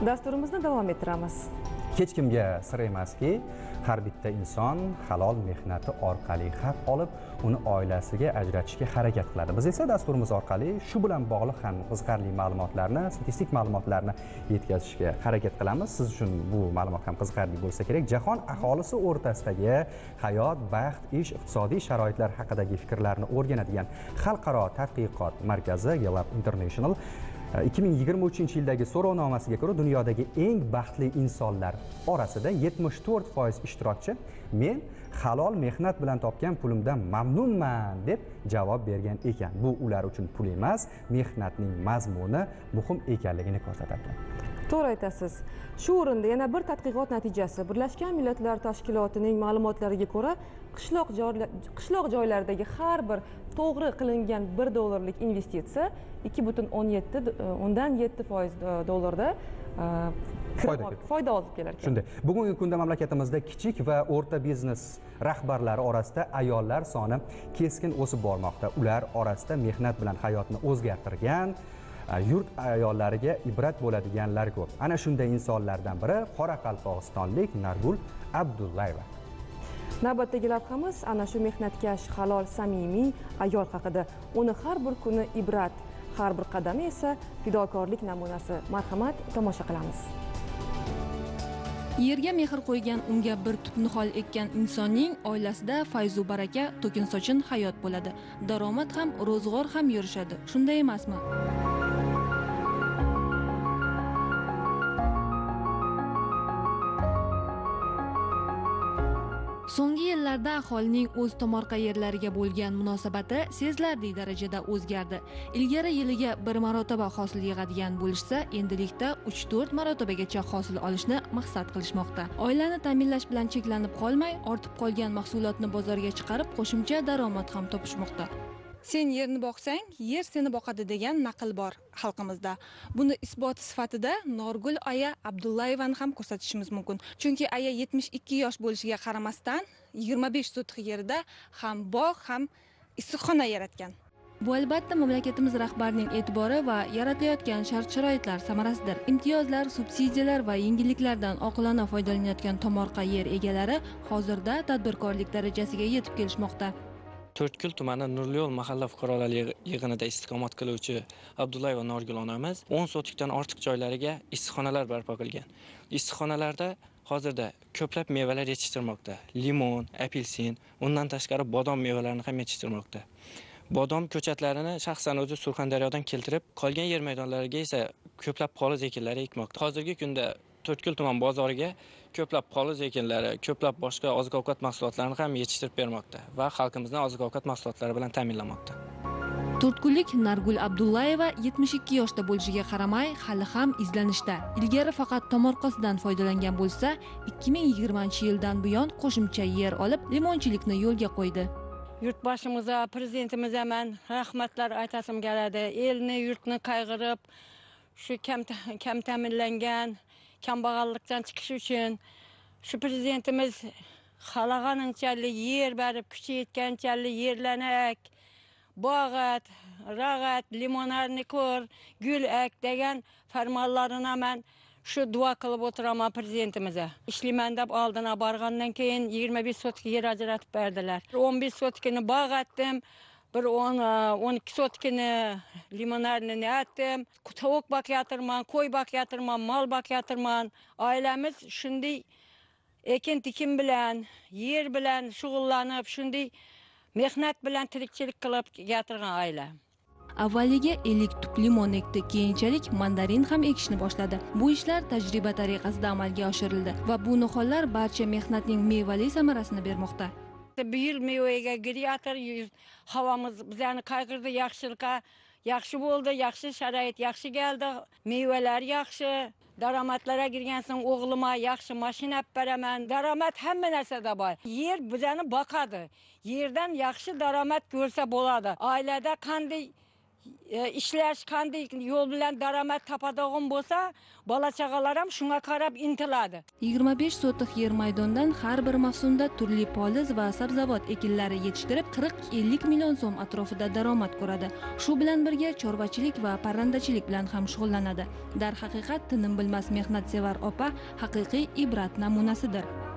Dasturimizni davom ettiramiz. Hech kimga sir emaski, har bitta inson halol mehnati orqali haq olib, uni oilasiga ajratishga harakat qiladi. Biz esa dasturimiz orqali shu bilan bog'liq ham qiziqarli ma'lumotlarni, statistik ma'lumotlarni yetkazishga harakat qilamiz. Siz uchun bu ma'lumot ham qiziqarli bo'lsa kerak. Jahon aholisi o'rtasidagi hayot, baxt, ish, iqtisodiy sharoitlar haqidagi fikrlarni o'rganadigan xalqaro tadqiqot markazi Gallup International 2023-yildagi so'rovnomasiga ko'ra dunyodagi eng baxtli insonlar orasida 74% ishtirokchi men halol mehnat bilan topgan pulimdan mamnunman deb javob bergan ekan. Bu ular uchun pul emas, mehnatning mazmuni muhim ekanligini ko'rsatadi. To'g'ri aytasiz. Shu o'rinda yana bir tadqiqot natijasi Birlashgan Millatlar Tashkilotining ma'lumotlariga ko'ra, qishloq joylardagi har bir to'g'ri qilingan $1 investitsiya 2,7% dollarda foyda olib kelar ekan. Shunday. Bugungi kunda mamlakatimizda kichik va o'rta biznes rahbarlari orasida ayollar soni keskin o'sib bormoqda. Ular orasida mehnat bilan hayotni o'zgartirgan yurt ayollariga ibrat bo'ladiganlar ko'p. Ana shunday insonlardan biri Qoraqalpog'istonlik Nargul Abdullayeva. Navbatdagi lavhamiz ana shu mehnatkash, halol, samimiy ayol haqida. Uni har bir kuni ibrat, har bir qadami esa fidokorlik namunasi. Marhamat, tomosha qilamiz. Yerga mehr qo'ygan, unga bir tup nihol ekkan insonning oilasida fayzu baraka, to'kin sochin hayot bo'ladi. Daromad ham, ro'zg'or ham yurishadi. Shunday emasmi? So'nggi yillarda aholining o'z tomorqa yerlariga bo'lgan munosabati sezilarli darajada o'zgardi. Ilgari yiliga bir marotaba hosil yig'adigan bo'lishsa, endilikda 3-4 marotobagacha hosil olishni maqsad qilishmoqda. Oilani ta'minlash bilan cheklanib qolmay, ortib qolgan mahsulotni bozorga chiqarib, qo'shimcha daromad ham topishmoqda. Sen yerni boqsang, yer seni boqadi degan naql bor xalqimizda. Buni isboti sifatida Norgul aya Abdullayevani ham ko'rsatishimiz mumkin. Chunki aya 72 yosh bo'lishiga qaramasdan 25 sotix yerda ham bog', ham issiqxona yaratgan. Bu albatta mamlakatimiz rahbarining e'tibori va yaratilayotgan shart-sharoitlar samarasidir. Imtiyozlar, subsidiyalar va yengilliklardan oqilona foydalanayotgan tomorqa yer egalari hozirda tadbirkorlik darajasiga yetib kelishmoqda. To'rtko'l tumani Nurli yo'l mahalla fuqarolar yig'inida istiqomat qiluvchi Abdullayeva Norgul onamiz 10 sotikdan ortiq joylariga issiqxonalar barpo qilgan. Issiqxonalarda hozirda ko'plab mevalar yetishtirmoqda. Limon, apelsin, undan tashqari bodom mevalarini ham yetishtirmoqda. Bodom ko'chatlarini shaxsan o'zi Surxondaryodan keltirib, qolgan yer maydonlariga esa ko'plab poliz ekinlari ekmoqda. Hozirgi kunda To'rtko'l tuman bozoriga ko'plab poliz ekinlari, ko'plab boshqa oziq-ovqat mahsulotlarini ham yetishtirib bermoqda va xalqimizni oziq-ovqat mahsulotlari bilan ta'minlamoqda. To'rtko'llik Nargul Abdullayeva 72 yoshda bo'lishiga qaramay, hali ham izlanishda. Ilgari faqat tomorqasidan foydalangan bo'lsa, 2020-yildan buyon qo'shimcha yer olib, limonchilikni yo'lga qo'ydi. Yurtboshimizga, prezidentimizga men rahmatlar aytasim keladi. Elni, yurtni qayg'irib, shu kam ta'minlangan kambag'allikdan chiqish uchun shu prezidentimiz xalaqanchalik yer berib, kuchi yetganchalik yerlanak, bog'at, rag'at, limonlarni ko'r, gul ek degan farmonlarini men shu duo qilib o'tiraman prezidentimizga. Ishlayman deb oldina borgandan keyin 25 sotik yer ajratib berdilar. 15 sotikini bog' etdim. Bir 12 sotkini limonlarni etdim. Tavuk bakyatırman, koy bakyatırman, mal bakyatırman. Ailemiz shunday ekin tikim bilan, yer bilan shug'ullanib, shunday mehnat bilan tirikchilik qilib gatirgan oila. Avvaliga 50 tup limon ekdi, keyinchalik mandarin ham ekishni boshladi. Bu ishlar tajriba tariqasida amalga oshirildi va bu nihollar barcha mehnatning mevali samarasini bermoqda. Bu yil mevega giriator, havamiz bizani qayg'irdi, yaxshilikqa yaxshi bo'ldi, yaxshi sharoit, yaxshi keldi, mevalar yaxshi, daromadlarga girgan so'ng o'g'lima yaxshi mashina olib beraman. Daromad hamma narsada bor. Yer bizani boqadi. Yerdan yaxshi daromad ko'rsa bo'ladi. Oilada qanday ishlash qanday yo'l bilan daromad topadigan bo'lsa, bola chaqalar ham shunga qarab intiladi. 25 sotix yer maydondan har bir mavsumda turli poliz va sabzavot ekinlari yetishtirib 40-50 million so'm atrofida daromad ko'radi. Shu bilan birga chorvachilik va parrandachilik bilan ham shug'ullanadi. Darhaqiqat tinim bilmas mehnatsevar opa haqiqiy ibrat namunasidir.